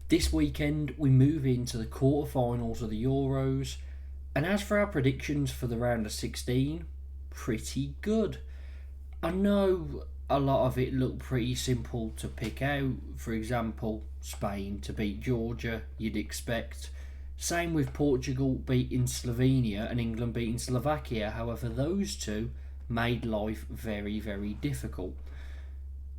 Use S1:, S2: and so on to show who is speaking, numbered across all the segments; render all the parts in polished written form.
S1: This weekend, we move into the quarterfinals of the Euros, and as for our predictions for the round of 16, pretty good. I know a lot of it looked pretty simple to pick out. For example, Spain to beat Georgia, you'd expect. Same with Portugal beating Slovenia and England beating Slovakia. However, those two made life very, very difficult.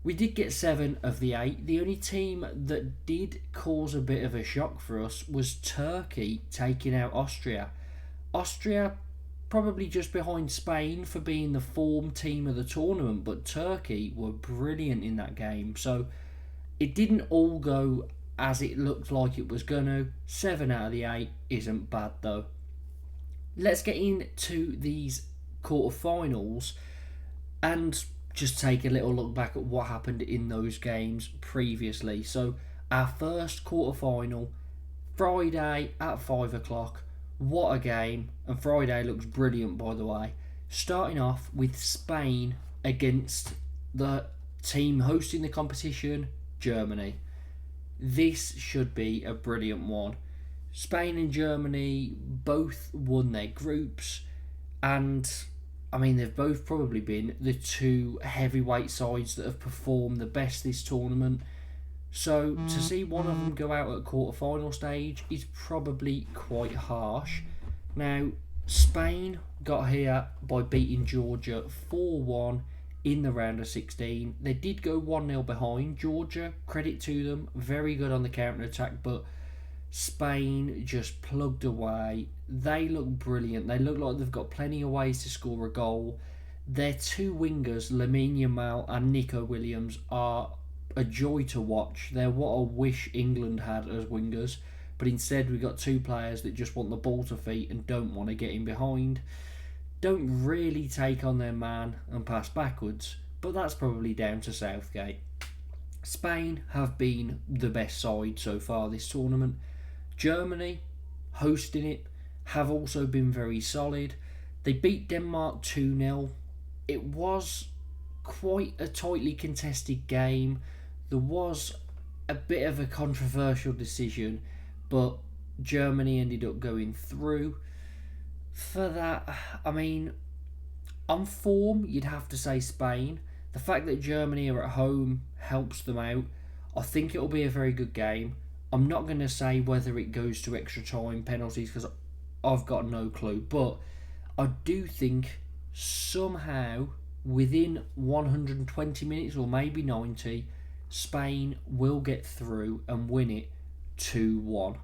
S1: We did get 7 of the 8. The only team that did cause a bit of a shock for us was Turkey taking out Austria. Austria probably just behind Spain for being the form team of the tournament, but Turkey were brilliant in that game. So it didn't all go as it looked like it was going to. 7 out of the 8 isn't bad though. Let's get into these quarterfinals and just take a little look back at what happened in those games previously. So our first quarterfinal, Friday at 5 o'clock. What a game. And Friday looks brilliant, by the way. Starting off with Spain against the team hosting the competition, Germany. This should be a brilliant one. Spain and Germany both won their groups, and they've both probably been the two heavyweight sides that have performed the best this tournament. So to see one of them go out at quarter-final stage is probably quite harsh. Now, Spain got here by beating Georgia 4-1 in the round of 16. They did go 1-0 behind. Georgia, credit to them, very good on the counter-attack, but Spain just plugged away. They look brilliant. They look like they've got plenty of ways to score a goal. Their two wingers, Lamine Yamal and Nico Williams, are a joy to watch. They're what I wish England had as wingers, but instead we've got two players that just want the ball to feet and don't want to get in behind. Don't really take on their man and pass backwards, but that's probably down to Southgate. Spain have been the best side so far this tournament. Germany, hosting it, have also been very solid. They beat Denmark 2-0. It was quite a tightly contested game. There was a bit of a controversial decision, but Germany ended up going through. For that, on form, you'd have to say Spain. The fact that Germany are at home helps them out. I think it'll be a very good game. I'm not going to say whether it goes to extra time, penalties, because I've got no clue. But I do think somehow within 120 minutes or maybe 90, Spain will get through and win it 2-1.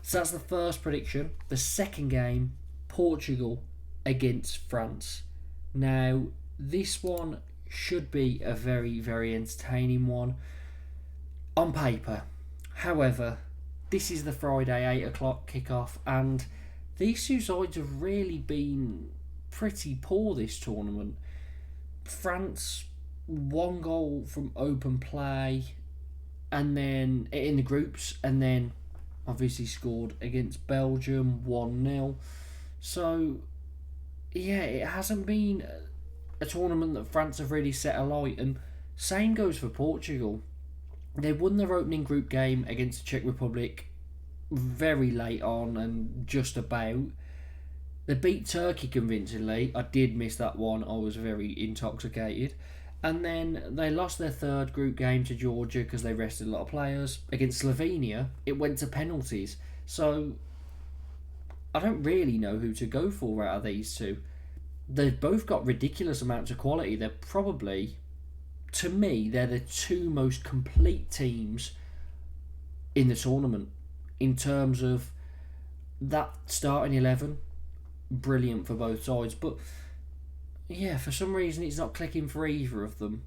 S1: So that's the first prediction. The second game, Portugal against France. Now, this one should be a very, very entertaining one on paper. However, this is the Friday 8 o'clock kickoff, and these two sides have really been pretty poor this tournament. France, 1 goal from open play, and then in the groups, and then obviously scored against Belgium 1-0. So, yeah, it hasn't been a tournament that France have really set alight, and same goes for Portugal. They won their opening group game against the Czech Republic very late on and just about. They beat Turkey convincingly. I did miss that one. I was very intoxicated. And then they lost their third group game to Georgia because they rested a lot of players. Against Slovenia, it went to penalties. So I don't really know who to go for out of these two. They've both got ridiculous amounts of quality. They're probably, to me, they're the two most complete teams in the tournament in terms of that starting 11. Brilliant for both sides, but yeah, for some reason it's not clicking for either of them.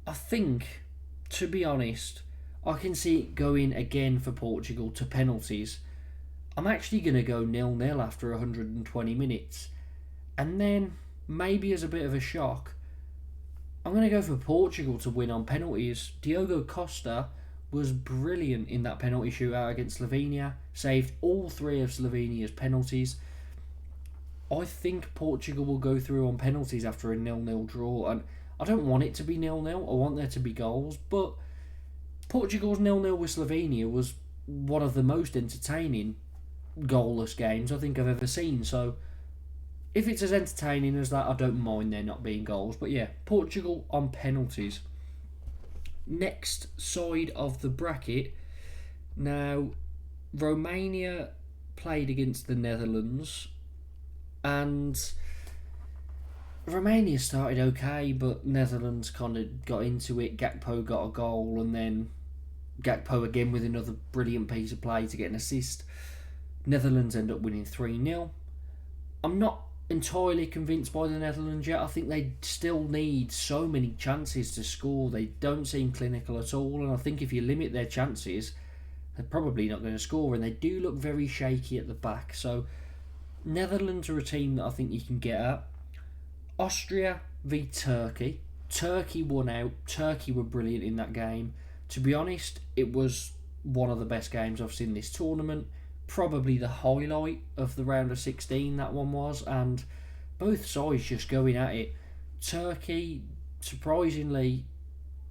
S1: I think, to be honest, I can see it going again for Portugal to penalties. I'm actually going to go 0-0 after 120 minutes. And then, maybe as a bit of a shock, I'm going to go for Portugal to win on penalties. Diogo Costa was brilliant in that penalty shootout against Slovenia. Saved all 3 of Slovenia's penalties. I think Portugal will go through on penalties after a 0-0 draw. And I don't want it to be 0-0. I want there to be goals. But Portugal's 0-0 with Slovenia was one of the most entertaining goalless games I think I've ever seen. So if it's as entertaining as that, I don't mind there not being goals. But yeah, Portugal on penalties. Next side of the bracket. Now, Romania played against the Netherlands, and Romania started okay, but Netherlands kind of got into it. Gakpo got a goal, and then Gakpo again with another brilliant piece of play to get an assist. Netherlands end up winning 3-0. I'm not entirely convinced by the Netherlands yet. I think they still need so many chances to score. They don't seem clinical at all, and I think if you limit their chances, they're probably not going to score, and they do look very shaky at the back. So Netherlands are a team that I think you can get at. Austria v Turkey. Turkey won out. Turkey were brilliant in that game. To be honest, it was one of the best games I've seen this tournament. Probably the highlight of the round of 16, that one was, and both sides just going at it. Turkey, surprisingly,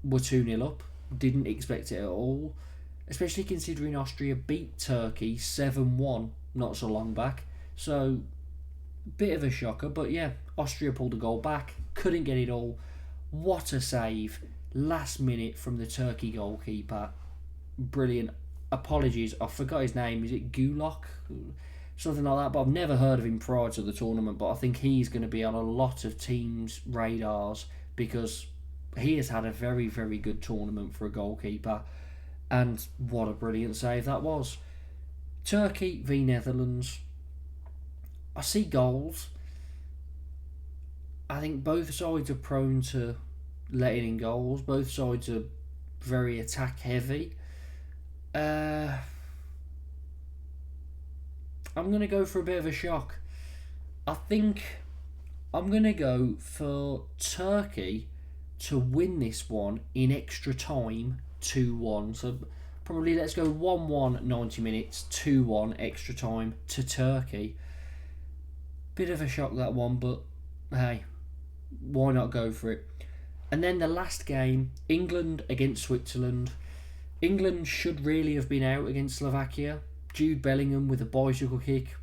S1: were 2-0 up. Didn't expect it at all, especially considering Austria beat Turkey 7-1 not so long back. So, bit of a shocker, but yeah, Austria pulled a goal back, couldn't get it all. What a save, last minute from the Turkey goalkeeper. Brilliant. Apologies, I forgot his name. Is it Gulak? Something like that, but I've never heard of him prior to the tournament, but I think he's going to be on a lot of teams' radars because he has had a very, very good tournament for a goalkeeper, and what a brilliant save that was. Turkey v Netherlands. I see goals. I think both sides are prone to letting in goals. Both sides are very attack heavy. I'm going to go for a bit of a shock. I think I'm going to go for Turkey to win this one in extra time, 2-1. So probably let's go 1-1 90 minutes, 2-1 extra time to Turkey. Bit of a shock that one, but hey, why not go for it? And then the last game, England against Switzerland. England should really have been out against Slovakia. Jude Bellingham with a bicycle kick,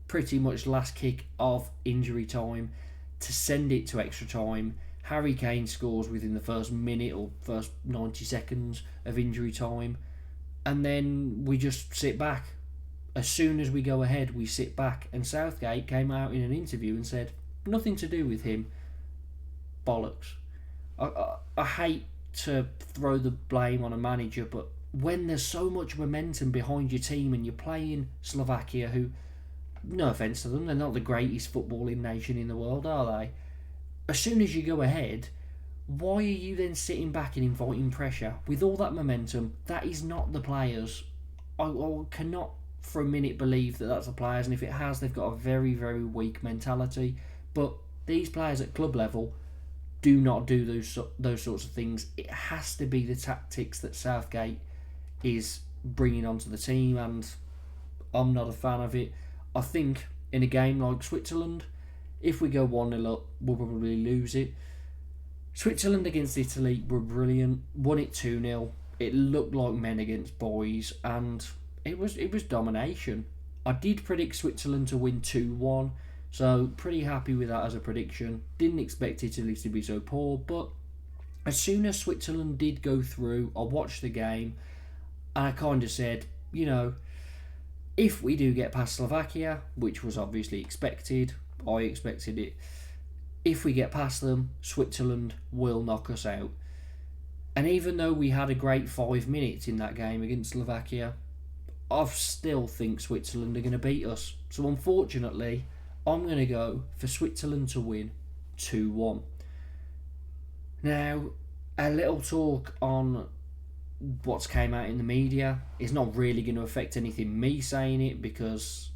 S1: pretty much last kick of injury time to send it to extra time. Harry Kane scores within the first minute or first 90 seconds of injury time, and then we just sit back. As soon as we go ahead, we sit back, and Southgate came out in an interview and said, nothing to do with him. Bollocks. I hate to throw the blame on a manager, but when there's so much momentum behind your team and you're playing Slovakia, who, no offence to them, they're not the greatest footballing nation in the world, are they? As soon as you go ahead, why are you then sitting back and inviting pressure? With all that momentum, that is not the players. I cannot for a minute believe that that's the players, and if it has, they've got a very, very weak mentality. But these players at club level do not do those sorts of things. It has to be the tactics that Southgate is bringing onto the team, and I'm not a fan of it. I think in a game like Switzerland, if we go 1-0 up, we'll probably lose it. Switzerland against Italy were brilliant. Won it 2-0. It looked like men against boys, and it was domination. I did predict Switzerland to win 2-1. So, pretty happy with that as a prediction. Didn't expect Italy to be so poor, but as soon as Switzerland did go through, I watched the game and I kind of said, you know, if we do get past Slovakia, which was obviously expected, I expected it, if we get past them, Switzerland will knock us out. And even though we had a great 5 minutes in that game against Slovakia, I still think Switzerland are going to beat us. So, unfortunately, I'm going to go for Switzerland to win 2-1. Now, a little talk on what's came out in the media is not really going to affect anything me saying it because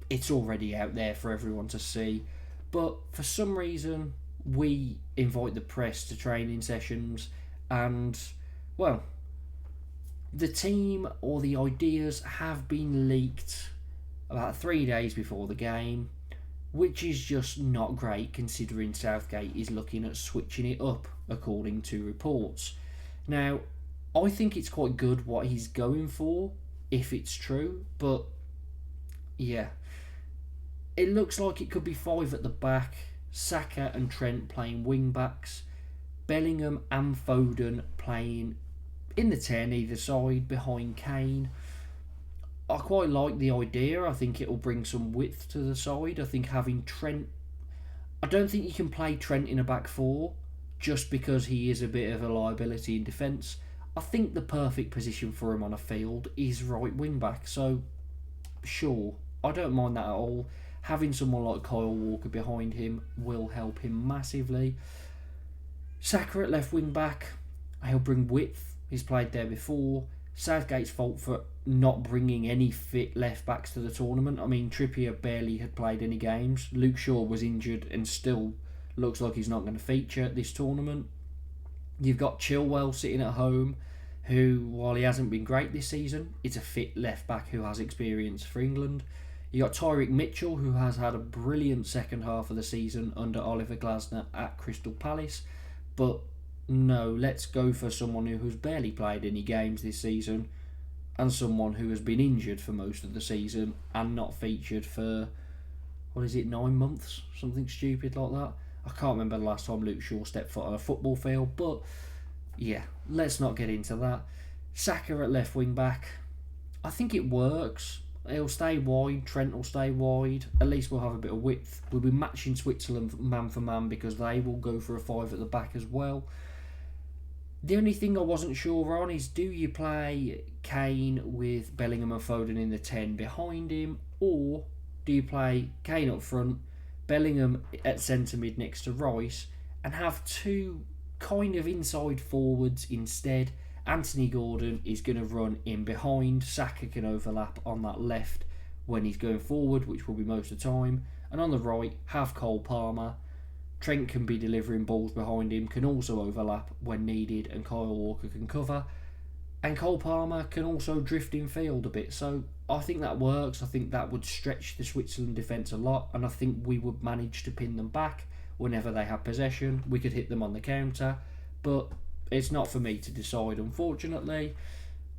S1: it's already out there for everyone to see. But for some reason, we invite the press to training sessions and, well, the team or the ideas have been leaked about 3 days before the game, which is just not great considering Southgate is looking at switching it up according to reports. Now, I think it's quite good what he's going for, if it's true. But yeah, it looks like it could be five at the back. Saka and Trent playing wing backs. Bellingham and Foden playing in the 10 either side behind Kane. I quite like the idea. I think it'll bring some width to the side. I think having Trent... I don't think you can play Trent in a back four just because he is a bit of a liability in defence. I think the perfect position for him on a field is right wing back. So, sure, I don't mind that at all. Having someone like Kyle Walker behind him will help him massively. Saka at left wing back, he'll bring width. He's played there before. Southgate's fault for not bringing any fit left backs to the tournament. I mean, Trippier barely had played any games. Luke Shaw was injured and still looks like he's not going to feature at this tournament. You've got Chilwell sitting at home, who, while he hasn't been great this season, is a fit left back who has experience for England. You got Tyreek Mitchell, who has had a brilliant second half of the season under Oliver Glasner at Crystal Palace. But no, let's go for someone who has barely played any games this season and someone who has been injured for most of the season and not featured for, 9 months? Something stupid like that. I can't remember the last time Luke Shaw stepped foot on a football field, but yeah, let's not get into that. Saka at left wing back. I think it works. He'll stay wide, Trent will stay wide. At least we'll have a bit of width. We'll be matching Switzerland man for man because they will go for a 5 at the back as well. The only thing I wasn't sure on is, do you play Kane with Bellingham and Foden in the 10 behind him, or do you play Kane up front, Bellingham at centre mid next to Rice, and have two kind of inside forwards instead? Anthony Gordon is going to run in behind. Saka can overlap on that left when he's going forward, which will be most of the time. And on the right, have Cole Palmer. Trent can be delivering balls behind him, can also overlap when needed, and Kyle Walker can cover. And Cole Palmer can also drift in field a bit. So I think that works. I think that would stretch the Switzerland defence a lot, and I think we would manage to pin them back whenever they have possession. We could hit them on the counter, but it's not for me to decide, unfortunately.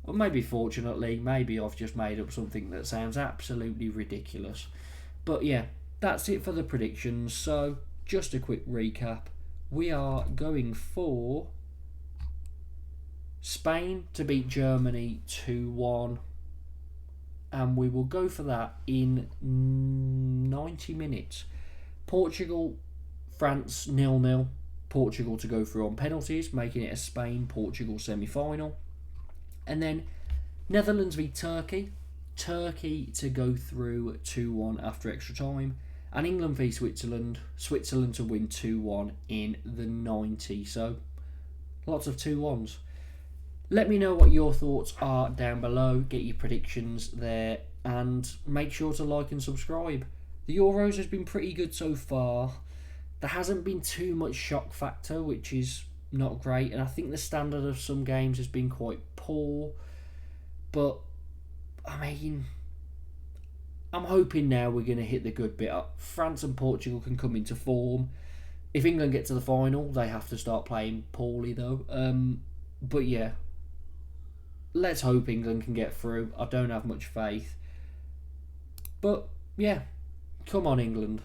S1: Or maybe fortunately, maybe I've just made up something that sounds absolutely ridiculous. But yeah, that's it for the predictions. So, just a quick recap. We are going for Spain to beat Germany 2-1. And we will go for that in 90 minutes. Portugal, France 0-0. Portugal to go through on penalties, making it a Spain-Portugal semi-final. And then Netherlands v Turkey. Turkey to go through 2-1 after extra time. And England v Switzerland. Switzerland to win 2-1 in the 90. So, lots of 2-1s. Let me know what your thoughts are down below. Get your predictions there. And make sure to like and subscribe. The Euros has been pretty good so far. There hasn't been too much shock factor, which is not great. And I think the standard of some games has been quite poor. But, I mean, I'm hoping now we're going to hit the good bit up. France and Portugal can come into form. If England get to the final, they have to start playing poorly, though. But yeah, let's hope England can get through. I don't have much faith. But, yeah, come on, England.